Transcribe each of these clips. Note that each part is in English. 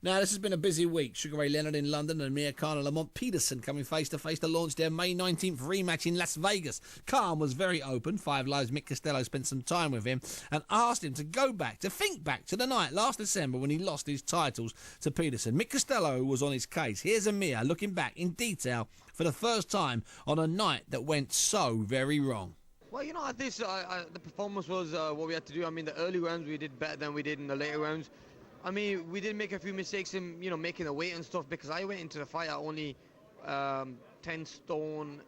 Now, this has been a busy week. Sugar Ray Leonard in London and Amir Khan and Lamont Peterson coming face-to-face to launch their May 19th rematch in Las Vegas. Khan was very open. Five Live's Mick Costello spent some time with him and asked him to think back to the night last December when he lost his titles to Peterson. Mick Costello was on his case. Here's Amir looking back in detail for the first time on a night that went so very wrong. Well, you know, I think the performance was what we had to do. I mean, the early rounds we did better than we did in the later rounds. I mean, we did make a few mistakes in, making the weight and stuff, because I went into the fight at only 10 stone,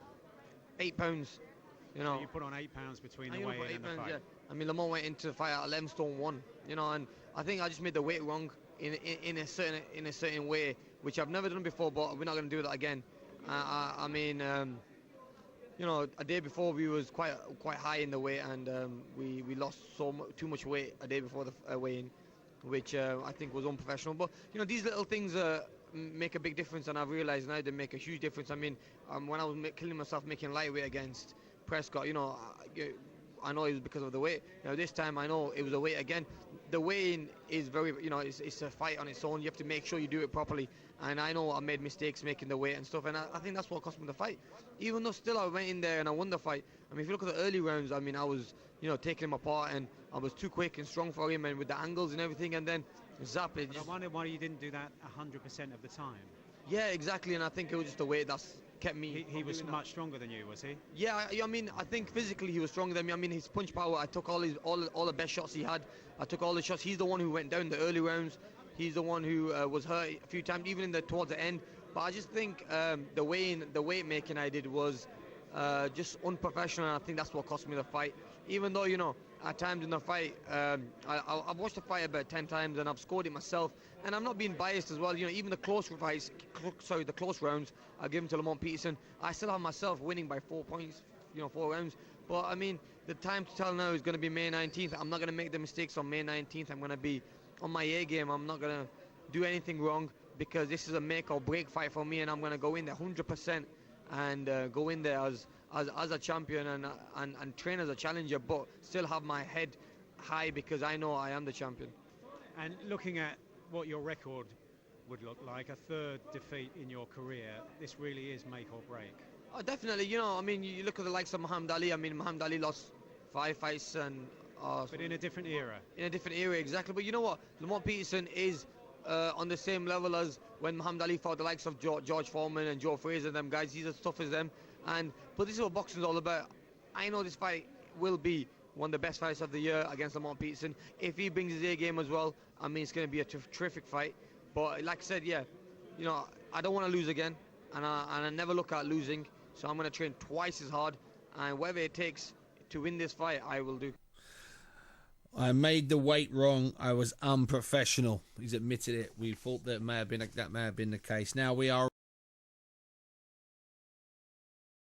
8 pounds, So you put on 8 pounds between the weigh-in and the fight. Yeah. I mean, Lamont went into the fight at 11 stone 1, and I think I just made the weight wrong in a certain way, which I've never done before, but we're not going to do that again. I mean, a day before we was quite high in the weight, and we lost too much weight a day before the weigh-in, which I think was unprofessional. But these little things make a big difference, and I've realised now they make a huge difference. I mean, when I was killing myself making lightweight against Prescott, I know it was because of the weight. This time I know it was the weight again. The weigh-in is very, it's a fight on its own. You have to make sure you do it properly. And I know I made mistakes making the weight and stuff, and I think that's what cost me the fight. Even though still I went in there and I won the fight. I mean, if you look at the early rounds, I mean, I was, taking him apart, and I was too quick and strong for him, and with the angles and everything, and then zap it. I wonder why you didn't do that 100% of the time. Yeah, exactly, and I think it was just the weight that's kept me. He was much stronger than you, was he? Yeah, I mean, I think physically he was stronger than me. I mean, his punch power, I took all the best shots he had. I took all the shots. He's the one who went down the early rounds. He's the one who was hurt a few times, even towards the end. But I just think the weight making I did was just unprofessional, and I think that's what cost me the fight. Even though, at times in the fight, I've watched the fight about 10 times, and I've scored it myself. And I'm not being biased as well. Even the close rounds I give them to Lamont Peterson, I still have myself winning by 4 points, 4 rounds. But I mean, the time to tell now is going to be May 19th. I'm not going to make the mistakes on May 19th. I'm going to be on my A game. I'm not going to do anything wrong, because this is a make or break fight for me, and I'm going to go in there 100% and go in there as a champion and train as a challenger, but still have my head high, because I know I am the champion. And looking at what your record would look like, a third defeat in your career, this really is make or break. Oh, definitely. I mean, you look at the likes of Muhammad Ali. I mean, Muhammad Ali lost 5 fights, and but in a different era. In a different era, exactly. But you know what? Lamont Peterson is on the same level as when Muhammad Ali fought the likes of George Foreman and Joe Frazier, them guys. He's as tough as them. But this is what boxing is all about. I know this fight will be one of the best fights of the year against Lamont Peterson. If he brings his A game as well, I mean, it's going to be a terrific fight. But like I said, yeah, I don't want to lose again, and I never look at losing. So I'm going to train twice as hard, and whatever it takes to win this fight, I will do. I made the weight wrong. I was unprofessional. He's admitted it. We thought that may have been the case. Now we are